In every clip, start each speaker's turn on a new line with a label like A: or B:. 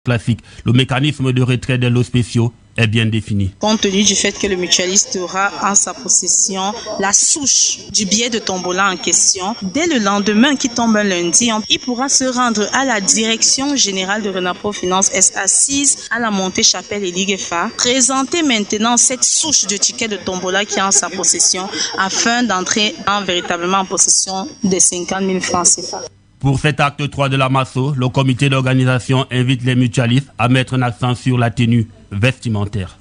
A: classique. Le mécanisme de retrait des lots spéciaux est bien défini.
B: Compte tenu du fait que le mutualiste aura en sa possession la souche du billet de tombola en question, dès le lendemain qui tombe un lundi, il pourra se rendre à la direction générale de Renapro Finance SA 6 à la montée Chapelle et Ligue FA, présenter maintenant cette souche de ticket de tombola qui est en sa possession afin d'entrer véritablement en possession des 50 000 francs CFA.
A: Pour cet acte 3 de la MASO, le comité d'organisation invite les mutualistes à mettre un accent sur la tenue vestimentaire.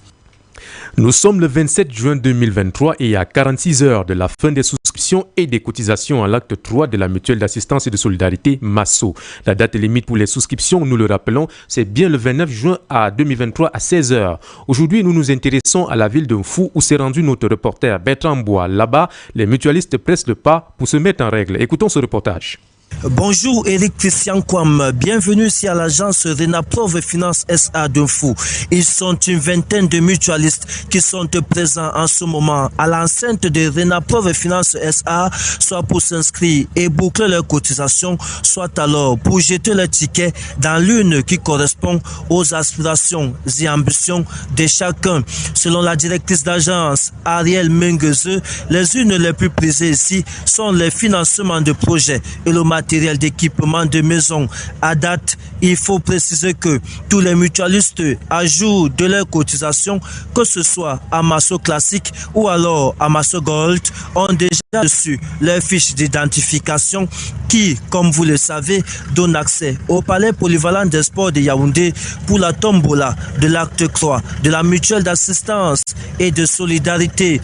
C: Nous sommes le 27 juin 2023 et à 46 heures de la fin des souscriptions et des cotisations à l'acte 3 de la mutuelle d'assistance et de solidarité MASO. La date limite pour les souscriptions, nous le rappelons, c'est bien le 29 juin à 2023 à 16 heures. Aujourd'hui, nous nous intéressons à la ville de Fou où s'est rendu notre reporter Bertrand Bois. Là-bas, les mutualistes pressent le pas pour se mettre en règle. Écoutons ce reportage.
D: Bonjour Eric Christian Kwam, bienvenue ici à l'agence Renapro Finance SA de Fou. Ils sont une vingtaine de mutualistes qui sont présents en ce moment à l'enceinte de Renapro Finance SA, soit pour s'inscrire et boucler leur cotisation, soit alors pour jeter leur ticket dans l'une qui correspond aux aspirations et ambitions de chacun. Selon la directrice d'agence Ariel Mengueze, les unes les plus prisées ici sont les financements de projets et le matériel d'équipement de maison. À date, il faut préciser que tous les mutualistes ajoutent de leur cotisation, que ce soit à Masso Classique ou alors à Masso Gold, ont déjà reçu leur fiche d'identification qui, comme vous le savez, donne accès au palais polyvalent des sports de Yaoundé pour la tombola de l'acte 3 de la mutuelle d'assistance et de solidarité.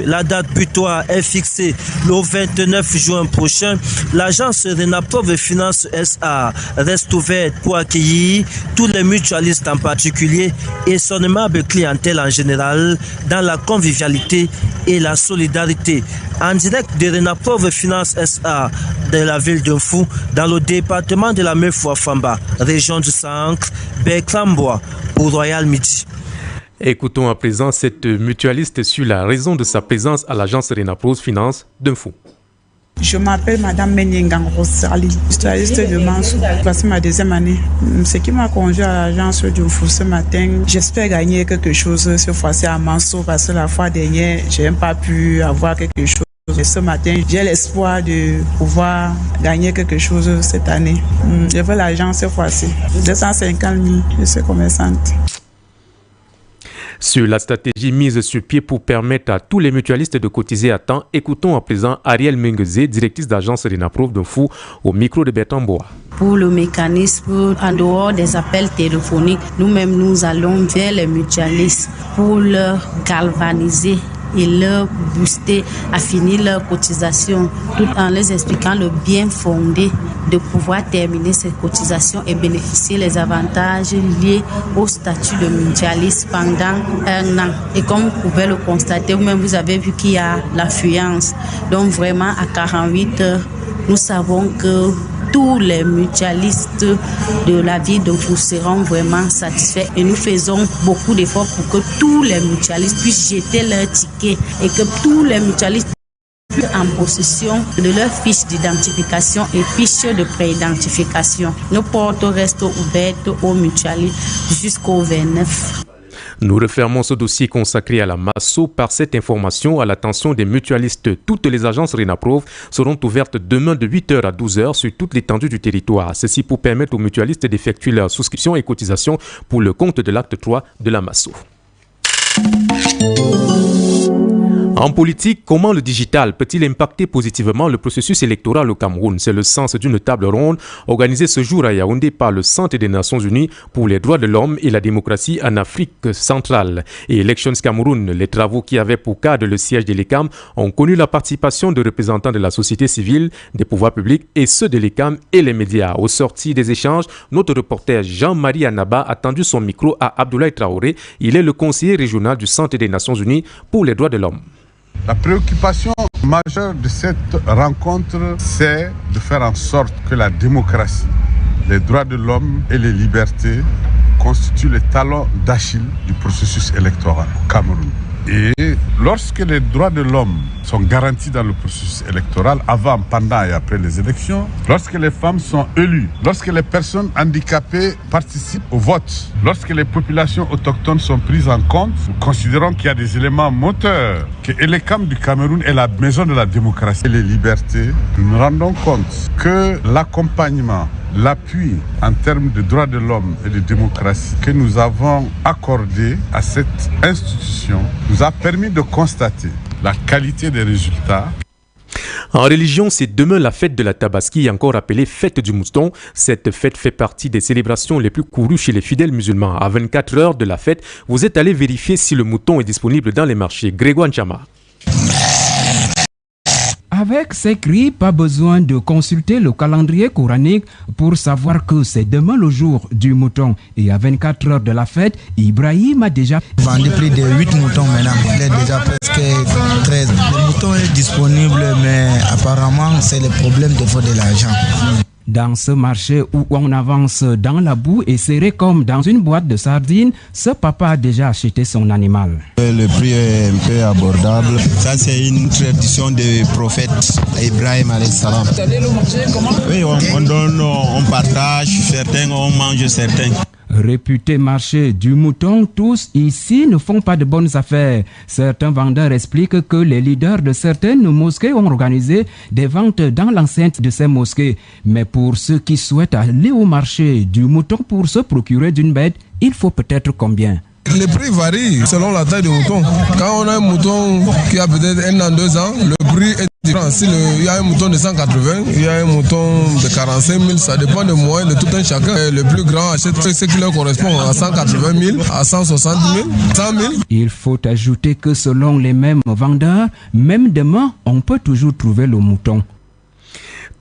D: La date butoir est fixée le 29 juin prochain. L'agence Renapro Finance SA reste ouverte pour accueillir tous les mutualistes en particulier et son aimable clientèle en général dans la convivialité et la solidarité. En direct de Renapro Finance SA de la ville de Fou, dans le département de la Mefoua-Famba, région du Centre, Bertrand Bois pour Royal Midi.
C: Écoutons à présent cette mutualiste sur la raison de sa présence à l'agence Renapro Finance de Fou.
E: Je m'appelle Madame Menyengang Rosali, mutualiste de Mansou. Voici ma deuxième année. Ce qui m'a conduit à l'agence de Fou ce matin, j'espère gagner quelque chose cette fois-ci à Mansou parce que la fois dernière, je n'ai pas pu avoir quelque chose. Et ce matin, j'ai l'espoir de pouvoir gagner quelque chose cette année. Je veux l'agence cette fois-ci. 250 000, je suis commerçante.
C: Sur la stratégie mise sur pied pour permettre à tous les mutualistes de cotiser à temps, écoutons à présent Ariel Mengueze, directrice d'agence Renapro de Fou, au micro de Bertrand Bois.
F: Pour le mécanisme, en dehors des appels téléphoniques, nous-mêmes nous allons vers les mutualistes pour leur galvaniser et leur booster à finir leur cotisation, tout en les expliquant le bien fondé de pouvoir terminer ces cotisations et bénéficier les avantages liés au statut de mutualiste pendant un an. Et comme vous pouvez le constater, vous-même vous avez vu qu'il y a l'affluence. Donc vraiment à 48 heures, nous savons que tous les mutualistes de la ville de Fou seront vraiment satisfaits et nous faisons beaucoup d'efforts pour que tous les mutualistes puissent jeter leur ticket et que tous les mutualistes soient en possession de leur fiche d'identification et fiche de préidentification. Nos portes restent ouvertes aux mutualistes jusqu'au 29.
C: Nous refermons ce dossier consacré à la MASO par cette information à l'attention des mutualistes. Toutes les agences Renapro seront ouvertes demain de 8h à 12h sur toute l'étendue du territoire. Ceci pour permettre aux mutualistes d'effectuer leur souscription et cotisation pour le compte de l'acte 3 de la MASO. En politique, comment le digital peut-il impacter positivement le processus électoral au Cameroun? C'est le sens d'une table ronde organisée ce jour à Yaoundé par le Centre des Nations Unies pour les droits de l'homme et la démocratie en Afrique centrale. Et Elections Cameroun, les travaux qui avaient pour cadre le siège de l'ECAM ont connu la participation de représentants de la société civile, des pouvoirs publics et ceux de l'ECAM et les médias. Au sorti des échanges, notre reporter Jean-Marie Anaba a tendu son micro à Abdoulaye Traoré. Il est le conseiller régional du Centre des Nations Unies pour les droits de l'homme.
G: La préoccupation majeure de cette rencontre, c'est de faire en sorte que la démocratie, les droits de l'homme et les libertés constituent les talons d'Achille du processus électoral au Cameroun. Et lorsque les droits de l'homme sont garantis dans le processus électoral, avant, pendant et après les élections, lorsque les femmes sont élues, lorsque les personnes handicapées participent au vote, lorsque les populations autochtones sont prises en compte, nous considérons qu'il y a des éléments moteurs, que l'ECAM du Cameroun est la maison de la démocratie et les libertés. Nous nous rendons compte que l'accompagnement, l'appui en termes de droits de l'homme et de démocratie que nous avons accordé à cette institution nous a permis de constater la qualité des résultats.
C: En religion, c'est demain la fête de la Tabaski, encore appelée fête du mouton. Cette fête fait partie des célébrations les plus courues chez les fidèles musulmans. À 24 heures de la fête, vous êtes allé vérifier si le mouton est disponible dans les marchés. Grégoire Nchama.
H: Avec ces cris, pas besoin de consulter le calendrier coranique pour savoir que c'est demain le jour du mouton. Et à 24 heures de la fête, Ibrahim a déjà
I: vendu plus de 8 moutons maintenant. Il est déjà presque 13. Le mouton est disponible, mais apparemment, c'est le problème de faute de l'argent.
H: Dans ce marché où on avance dans la boue et serré comme dans une boîte de sardines, ce papa a déjà acheté son animal.
I: Le prix est un peu abordable. Ça, c'est une tradition du prophète Ibrahim alayhi salam. Vous allez le manger comment? Oui, on donne, on partage, certains, on mange certains.
H: Réputé marché du mouton, tous ici ne font pas de bonnes affaires. Certains vendeurs expliquent que les leaders de certaines mosquées ont organisé des ventes dans l'enceinte de ces mosquées. Mais pour ceux qui souhaitent aller au marché du mouton pour se procurer d'une bête, il faut peut-être combien?
J: Les prix varient selon la taille du mouton. Quand on a un mouton qui a peut-être 1 an, 2 ans, le prix est différent. Il y a un mouton de 180, il y a un mouton de 45 000, ça dépend de moyens de tout un chacun. Le plus grand achète ce qui leur correspond à 180 000, à 160 000, 100 000.
H: Il faut ajouter que selon les mêmes vendeurs, même demain, on peut toujours trouver le mouton.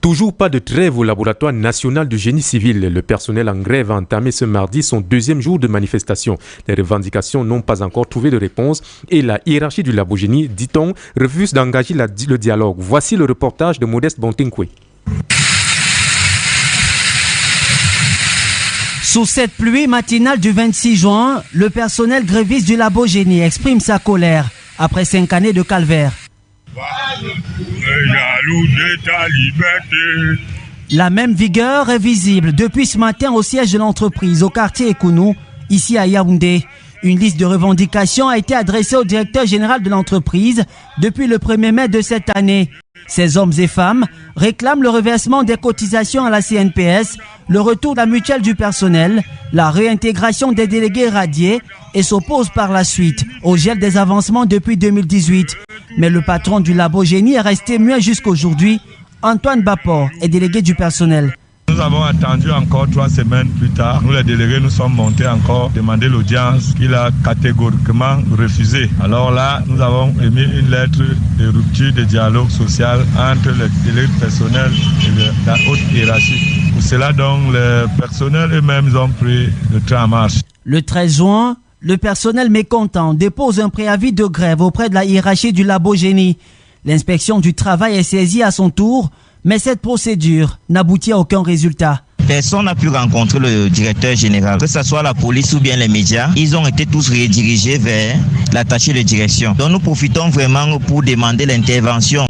C: Toujours pas de trêve au laboratoire national du génie civil. Le personnel en grève a entamé ce mardi son 2e jour de manifestation. Les revendications n'ont pas encore trouvé de réponse et la hiérarchie du labogénie, dit-on, refuse d'engager le dialogue. Voici le reportage de Modeste Bontinkwe.
K: Sous cette pluie matinale du 26 juin, le personnel gréviste du labogénie exprime sa colère après 5 années de calvaire. La même vigueur est visible depuis ce matin au siège de l'entreprise au quartier Ekounou, ici à Yaoundé. Une liste de revendications a été adressée au directeur général de l'entreprise depuis le 1er mai de cette année. Ces hommes et femmes réclament le reversement des cotisations à la CNPS, le retour de la mutuelle du personnel, la réintégration des délégués radiés et s'opposent par la suite au gel des avancements depuis 2018. Mais le patron du labogénie est resté muet jusqu'aujourd'hui. Antoine Bapor est délégué du personnel.
L: Nous avons attendu encore 3 semaines plus tard. Nous les délégués, nous sommes montés encore demander l'audience qu'il a catégoriquement refusé. Alors là, nous avons émis une lettre de rupture de dialogue social entre les délégués personnels et la haute hiérarchie. Pour cela, donc, les personnels eux-mêmes ont pris le train en marche.
K: Le 13 juin, le personnel mécontent dépose un préavis de grève auprès de la hiérarchie du labogénie. L'inspection du travail est saisie à son tour, mais cette procédure n'aboutit à aucun résultat.
M: Personne n'a pu rencontrer le directeur général, que ce soit la police ou bien les médias. Ils ont été tous redirigés vers l'attaché de direction. Donc nous profitons vraiment pour demander l'intervention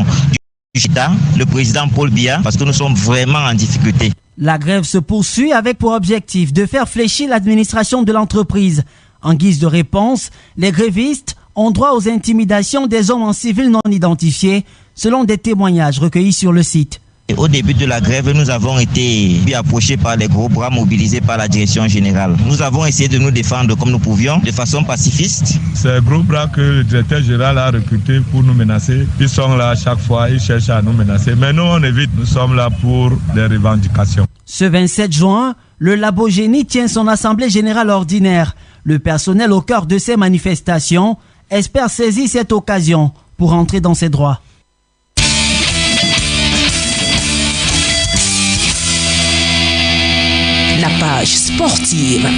M: du État, le président Paul Biya, parce que nous sommes vraiment en difficulté.
K: La grève se poursuit avec pour objectif de faire fléchir l'administration de l'entreprise. En guise de réponse, les grévistes ont droit aux intimidations des hommes en civil non identifiés, selon des témoignages recueillis sur le site.
M: Au début de la grève, nous avons été approchés par les gros bras mobilisés par la direction générale. Nous avons essayé de nous défendre comme nous pouvions, de façon pacifiste.
L: Ces gros bras que le directeur général a recrutés pour nous menacer, ils sont là à chaque fois, ils cherchent à nous menacer. Mais nous, on évite, nous sommes là pour les revendications.
K: Ce 27 juin, le labogénie tient son assemblée générale ordinaire. Le personnel au cœur de ces manifestations espère saisir cette occasion pour entrer dans ses droits.
N: La page sportive.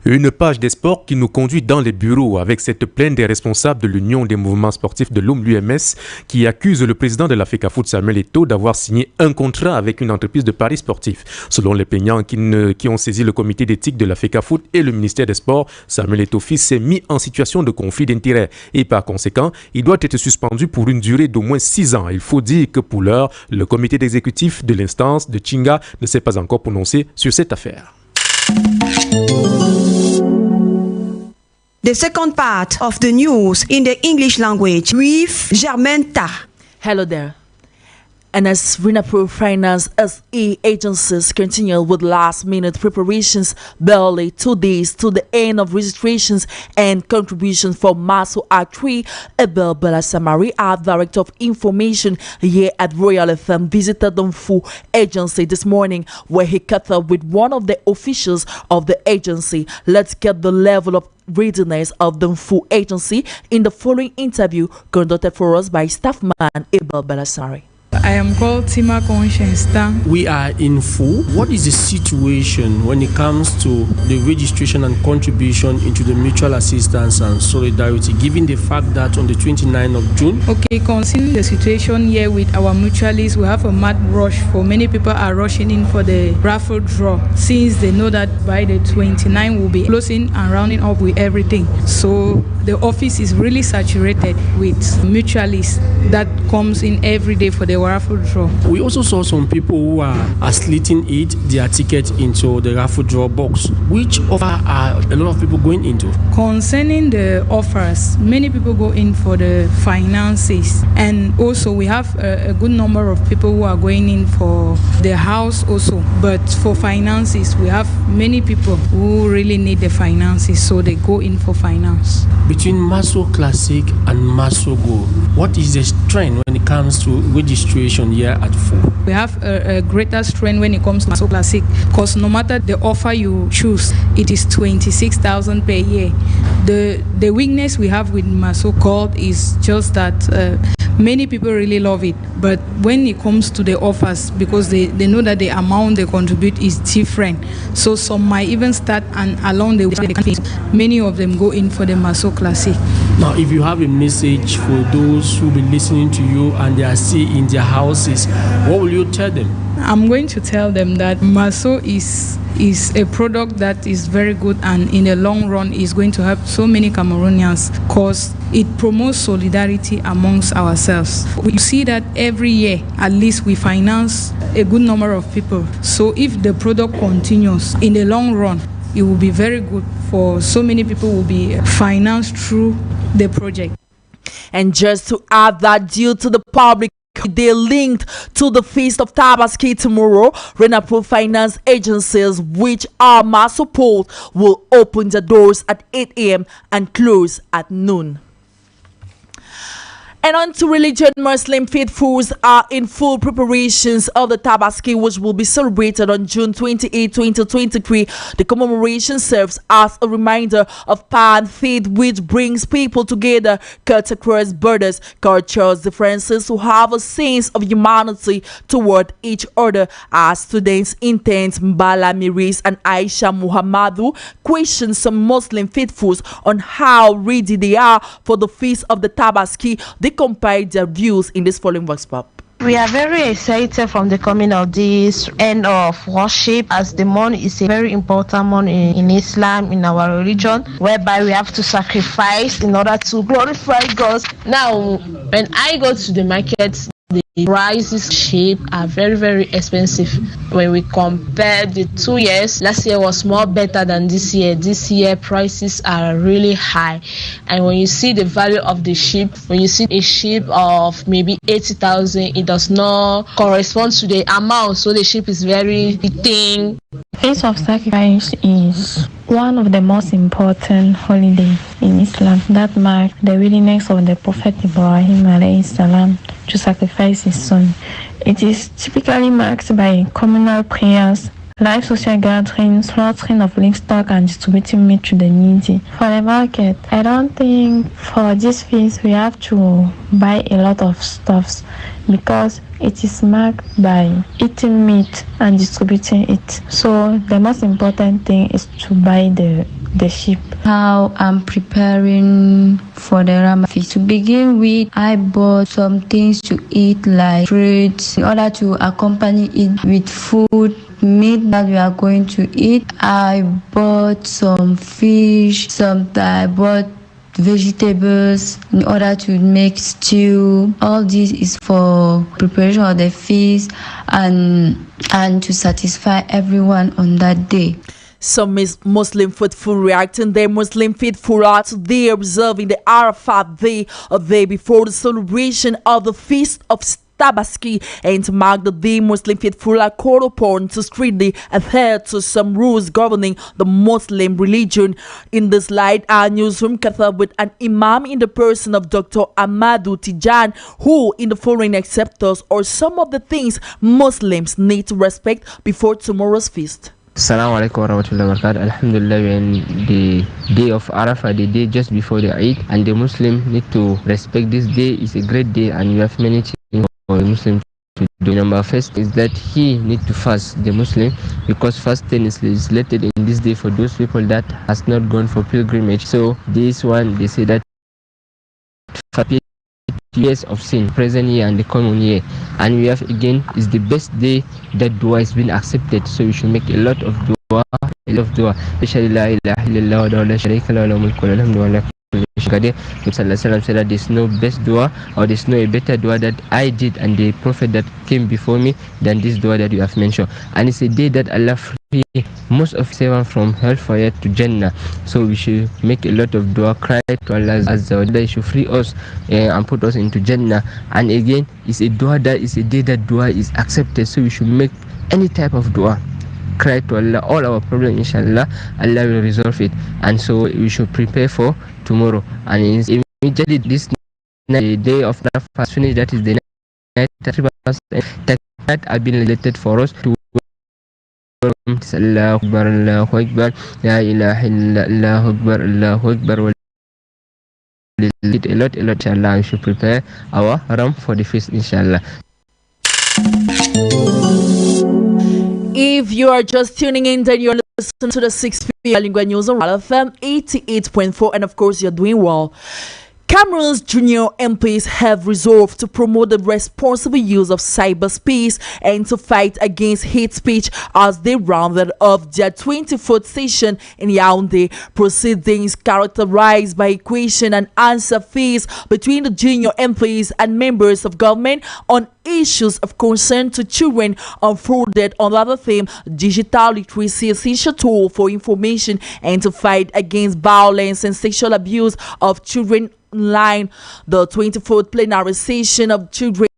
C: Une page des sports qui nous conduit dans les bureaux avec cette plainte des responsables de l'Union des mouvements sportifs de l'Homme, l'UMS, qui accuse le président de la FECAFOOT, Samuel Eto'o, d'avoir signé un contrat avec une entreprise de paris sportifs. Selon les plaignants qui ont saisi le comité d'éthique de la FECAFOOT et le ministère des Sports, Samuel Eto'o fils s'est mis en situation de conflit d'intérêts et par conséquent, il doit être suspendu pour une durée d'au moins 6 ans. Il faut dire que pour l'heure, le comité d'exécutif de l'instance de Chinga ne s'est pas encore prononcé sur cette affaire.
N: The second part of the news in the English language with GERMAINE TAH.
O: Hello there. And as RENAPRO Finance SE agencies continue with last-minute preparations, barely 2 days to the end of registrations and contributions for Maso R3, Abel Balasamari, our Director of Information here at Royal FM, visited the VOUS agency this morning, where he caught up with one of the officials of the agency. Let's get the level of readiness of the VOUS agency in the following interview conducted for us by staffman Abel Balasari.
P: I am called Tima Conscience Tang.
Q: We are in VOUS. What is the situation when it comes to the registration and contribution into the mutual assistance and solidarity, given the fact that on the 29th of June?
P: Okay, considering the situation here with our mutualists, we have a mad rush. For many people are rushing in for the raffle draw, since they know that by the 29th we'll be closing and rounding up with everything. So the office is really saturated with mutualists that comes in every day for the raffle draw.
Q: We also saw some people who are slitting their ticket into the raffle draw box. Which offer are a lot of people going into?
P: Concerning the offers, many people go in for the finances, and also we have a good number of people who are going in for the house also. But for finances, we have many people who really need the finances, so they go in for finance.
Q: Between Maso Classic and Maso Go, what is the trend when it comes to registration here at VOUS?
P: We have a greater strength when it comes to Maso Classic, because no matter the offer you choose, it is 26,000 per year. The weakness we have with Maso Gold is just that many people really love it, but when it comes to the offers, because they know that the amount they contribute is different, so some might even start and along the way, many of them go in for the Maso Classic.
Q: Now, if you have a message for those who will be listening to you and they are still in their houses, what will you tell them?
P: I'm going to tell them that Maso is a product that is very good, and in the long run is going to help so many Cameroonians, because it promotes solidarity amongst ourselves. We see that every year at least we finance a good number of people, so if the product continues in the long run, it will be very good for so many people will be financed through the project.
O: And just to add that, due to the public they linked to the Feast of Tabaski tomorrow, RENAPRO Finance agencies, which are Maso Port, will open the doors at 8 a.m. and close at noon. And on to religion, Muslim faithfuls are in full preparations of the Tabaski, which will be celebrated on June 28, 2023. The commemoration serves as a reminder of pan faith, which brings people together, cut across borders, cultures, differences, to have a sense of humanity toward each other. As students Intent Mbala Miris and Aisha Muhammadu question some Muslim faithfuls on how ready they are for the feast of the Tabaski. They compiled their views in this following voice pop.
R: We are very excited from the coming of this end of worship, as the month is a very important month in Islam, in our religion, whereby we have to sacrifice in order to glorify God. Now, when I go to the market, the prices sheep are very, very expensive. When we compare the 2 years, last year was more better than this year. This year prices are really high. And when you see the value of the sheep, when you see a sheep of maybe 80,000, it does not correspond to the amount. So the sheep is very thin.
S: Feast of Sacrifice is one of the most important holidays in Islam that marks the willingness of the Prophet Ibrahim alayhi salam to sacrifice his son. It is typically marked by communal prayers, live social gatherings, slaughtering of livestock, and distributing meat to the needy. For the market, I don't think for this feast we have to buy a lot of stuffs, because it is marked by eating meat and distributing it. So the most important thing is to buy the the sheep. How I'm preparing for the Ramadan feast. To begin with, I bought some things to eat like fruits in order to accompany it with food, meat that we are going to eat. I bought some fish, I bought vegetables in order to make stew. All this is for preparation of the feast and to satisfy everyone on that day.
O: Some Muslim faithful reacting. Their Muslim faithful are today observing the Arafat day, a day before the celebration of the Feast of Tabaski, and to mark the day, Muslim faithful are called upon to strictly adhere to some rules governing the Muslim religion. In this light, our newsroom caught up with an imam in the person of Dr. Amadou Tijan, who in the following acceptors or some of the things Muslims need to respect before tomorrow's feast.
T: Assalamu alaikum wa rahmatullahi wa barakatuh. Alhamdulillah, we're in the day of Arafah, the day just before the Eid, and the Muslim need to respect this day. It's a great day, and we have many things for the Muslim to do. Number first is that he need to fast, the Muslim, because fasting is legislated in this day for those people that has not gone for pilgrimage. So this one, they say that years of sin, present year and the coming year, and we have again is the best day that dua has been accepted. So we should make a lot of dua, especially la ilaha illallah wa la sharika lahu lahul mulku wa lahul hamdu. Said that there's no best dua or there's no a better dua that I did and the prophet that came before me than this dua that you have mentioned. And it's a day that Allah free most of servants from hellfire to Jannah. So we should make a lot of dua, cry to Allah Azza wa Jalla. He should free us and put us into Jannah. And again, it's a dua that is a day that dua is accepted. So we should make any type of dua, cry to Allah, all our problems, inshallah, Allah will resolve it. And so we should prepare for tomorrow. And immediately this night, the day of Arafah finish, that is the night that have been related for us to Allahu Akbar, Allahu Akbar, La ilaha illa Allahu Akbar, Allahu Akbar. A lot, inshallah. We should prepare our ram for the feast, inshallah.
O: If you are just tuning in, then you're listening to the 6 p.m. Bilingual News.On FM 88.4, and of course, you're doing well. Cameroon's junior MPs have resolved to promote the responsible use of cyberspace and to fight against hate speech as they rounded off their 24th session in Yaoundé. Proceedings characterized by question and answer phase between the junior MPs and members of government on issues of concern to children unfolded on the other theme, digital literacy, essential tool for information and to fight against violence and sexual abuse of children online. The 24th plenary session of children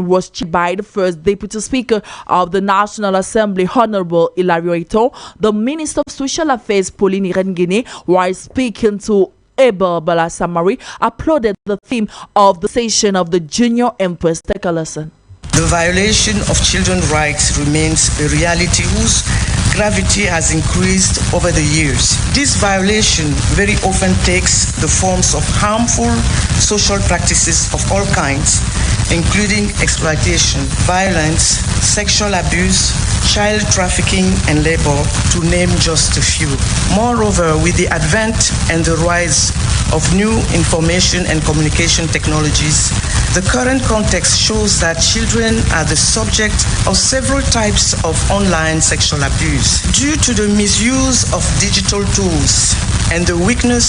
O: was chaired by the first Deputy Speaker of the National Assembly, Honorable Hilario Ito. The Minister of Social Affairs, Pauline Irengene, while speaking to Abel Bala Samari, applauded the theme of the session of the junior empress. Take a listen.
U: The violation of children's rights remains a reality whose gravity has increased over the years. This violation very often takes the forms of harmful social practices of all kinds, including exploitation, violence, sexual abuse, child trafficking and labor, to name just a few. Moreover, with the advent and the rise of new information and communication technologies, the current context shows that children are the subject of several types of online sexual abuse. Due to the misuse of digital tools and the weakness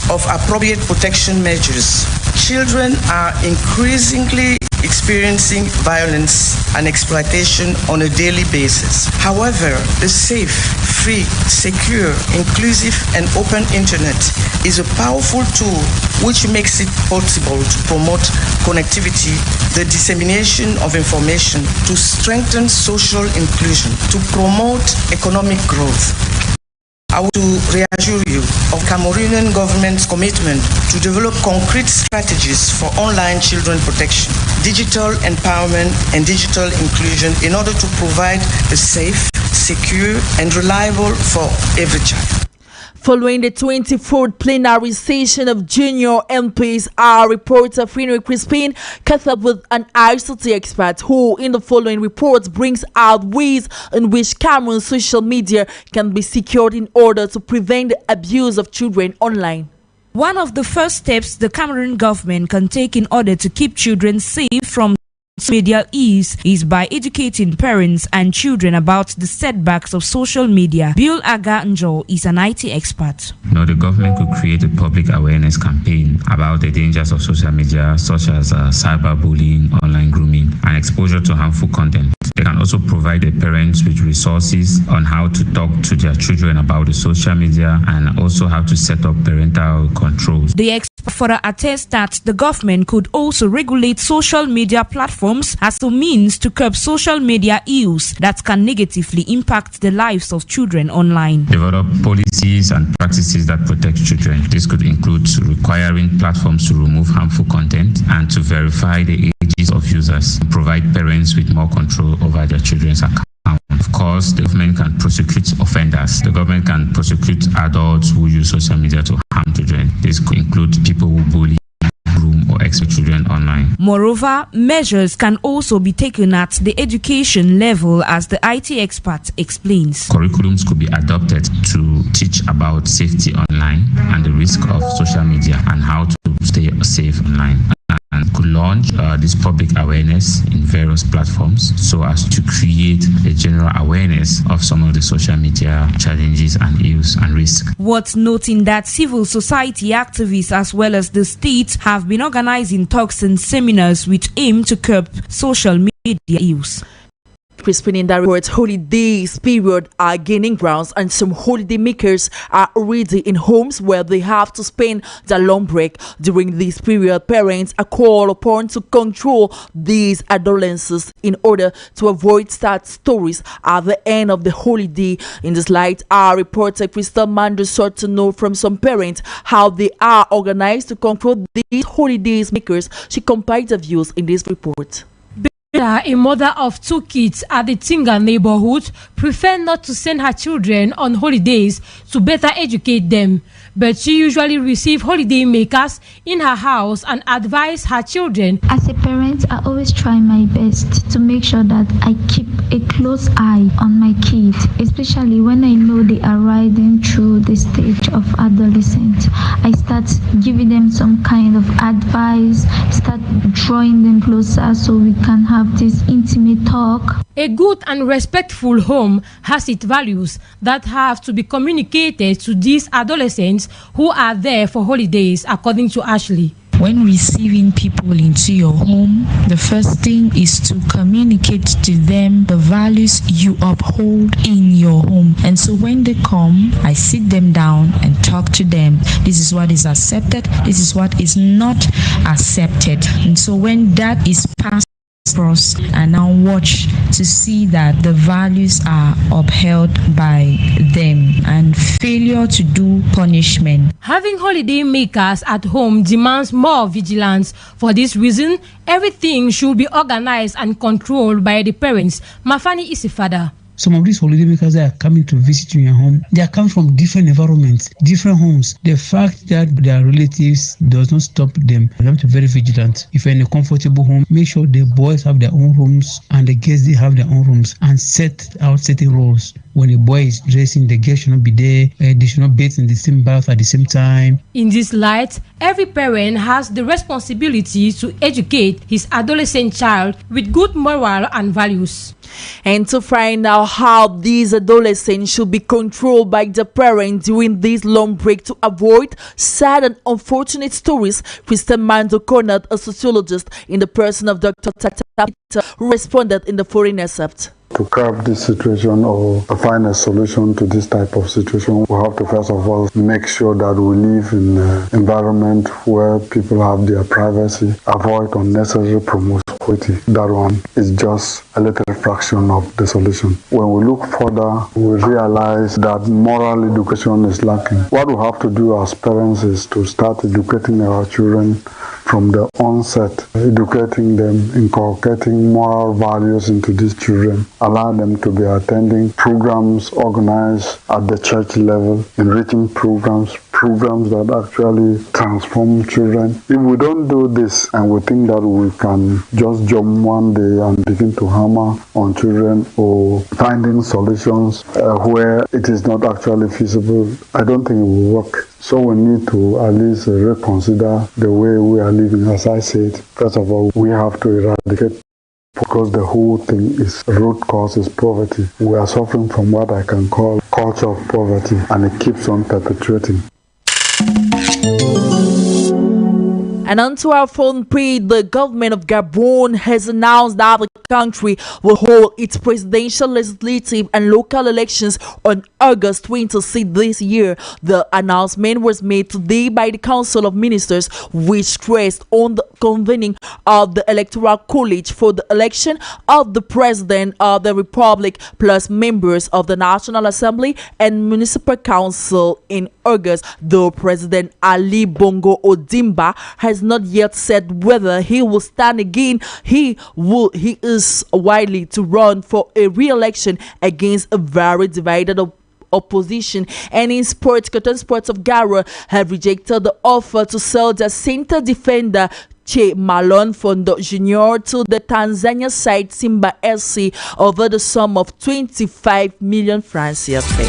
U: of appropriate protection measures, children are increasingly experiencing violence and exploitation on a daily basis. However, the safe, free, secure, inclusive, and open internet is a powerful tool which makes it possible to promote connectivity, the dissemination of information, to strengthen social inclusion, to promote economic growth. I want to reassure you of Cameroonian government's commitment to develop concrete strategies for online children protection, digital empowerment, and digital inclusion in order to provide a safe, secure, and reliable for every child.
O: Following the 24th plenary session of junior MPs, our reporter Fino Crispin caught up with an ICT expert who, in the following reports, brings out ways in which Cameroon's social media can be secured in order to prevent the abuse of children online.
B: One of the first steps the Cameroon government can take in order to keep children safe from media is by educating parents and children about the setbacks of social media. Bill Aganjo is an IT expert.
V: The government could create a public awareness campaign about the dangers of social media, such as cyberbullying, online grooming, and exposure to harmful content. They can also provide the parents with resources on how to talk to their children about the social media and also how to set up parental controls.
B: The expert further attests that the government could also regulate social media platforms as a means to curb social media use that can negatively impact the lives of children online.
V: Develop policies and practices that protect children. This could include requiring platforms to remove harmful content and to verify the ages of users, and provide parents with more control over their children's accounts. Of course, the government can prosecute offenders. The government can prosecute adults who use social media to harm children. This could include people who bully, groom, or exploit children online.
B: Moreover, measures can also be taken at the education level, as the IT expert explains.
V: Curriculums could be adopted to teach about safety online and the risk of social media and how to stay safe online. And could launch this public awareness in various platforms so as to create a general awareness of some of the social media challenges and ills and risks.
B: Worth noting that civil society activists as well as the state have been organizing talks and seminars which aim to curb social media use.
O: Crispin in that report, holidays period are gaining grounds, and some holiday makers are already in homes where they have to spend their long break. During this period, parents are called upon to control these adolescents in order to avoid sad stories at the end of the holiday. In this light, our reporter Crystal Mando sought to know from some parents how they are organized to control these holidays makers. She compiled the views in this report.
W: A mother of 2 kids at the Tinga neighborhood prefers not to send her children on holidays to better educate them, but she usually receives holiday makers in her house and advise her children.
S: As a parent, I always try my best to make sure that I keep a close eye on my kids, especially when I know they are riding through the stage of adolescence. I start giving them some kind of advice, start drawing them closer so we can have this intimate talk.
W: A good and respectful home has its values that have to be communicated to these adolescents who are there for holidays, according to Ashley.
X: When receiving people into your home, the first thing is to communicate to them the values you uphold in your home. And so when they come, I sit them down and talk to them. This is what is accepted, this is what is not accepted. And so when that is passed across, I now watch to see that the values are upheld by them, and failure to do punishment.
W: Having holiday makers at home demands more vigilance. For this reason, everything should be organized and controlled by the parents. Mafani Isifada.
Y: Some of these holiday makers that are coming to visit you in your home, they are coming from different environments, different homes. The fact that their relatives does not stop them. You have to be very vigilant. If you're in a comfortable home, make sure the boys have their own rooms and the girls, they have their own rooms, and set out certain roles. When a boy is dressing, the girl should not be there. They should not bathe in the same bath at the same time.
W: In this light, every parent has the responsibility to educate his adolescent child with good moral and values.
O: And to find out how these adolescents should be controlled by the parents during this long break to avoid sad and unfortunate stories, Kristen Mando cornered a sociologist in the person of Dr. Tata, who responded in the foreign excerpt.
Z: To curb this situation or to find a solution to this type of situation, we have to first of all make sure that we live in an environment where people have their privacy, avoid unnecessary promiscuity. That one is just a little fraction of the solution. When we look further, we realize that moral education is lacking. What we have to do as parents is to start educating our children from the onset, educating them, inculcating moral values into these children, allow them to be attending programs organized at the church level, enriching programs that actually transform children. If we don't do this and we think that we can just jump one day and begin to hammer on children or finding solutions where it is not actually feasible, I don't think it will work. So we need to at least reconsider the way we are living. As I said, first of all, we have to eradicate, because the whole thing is root cause is poverty. We are suffering from what I can call culture of poverty, and it keeps on perpetuating.
O: And onto our phone pre, the government of Gabon has announced that the country will hold its presidential, legislative and local elections on August 26 this year. The announcement was made today by the Council of Ministers, which stressed on the convening of the Electoral College for the election of the President of the Republic plus members of the National Assembly and Municipal Council in August. Though President Ali Bongo Ondimba has not yet said whether he will stand again, he is widely to run for a re-election against a very divided opposition. And in sports, Cotton Sports of Gara have rejected the offer to sell their center defender Che Malon Fondo Jr. to the Tanzania side Simba SC over the sum of 25 million francs CFA.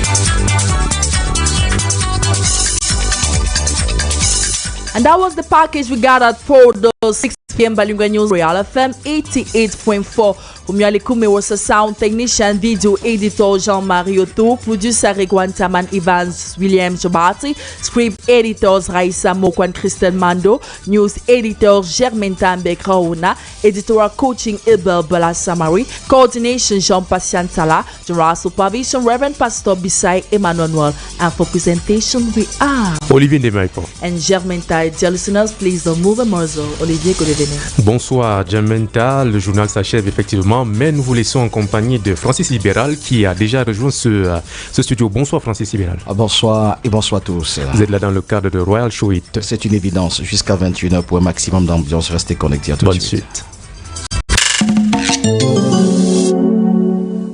O: And that was the package we gathered for the 6 p.m. Bilingual News, Royal FM 88.4. Umuale Kume was a sound technician, video editor Jean-Marie Otto, producer Regwantaman Evans William Jobati, script editors Raissa Mokwan Kristen Mando, news editor Germaine Taha Raouna, editorial coaching Abel Bala Samari, coordination Jean-Patient Tala, general supervision Reverend Pastor Bisai Emmanuel, and for presentation we are
C: Olivier Ndema EPO
O: and Germaine Taha. Dear listeners, please don't move a muzzle. Olivier, good evening.
C: Bonsoir Germaine Taha, le journal s'achève effectivement, mais nous vous laissons en compagnie de Francis Libéral qui a déjà rejoint ce studio. Bonsoir Francis Libéral.
A: Bonsoir et bonsoir à tous.
C: Vous êtes là dans le cadre de Royal Show It.
A: C'est une évidence, jusqu'à 21h pour un maximum d'ambiance. Restez connectés à tout de suite.
C: Bonne suite.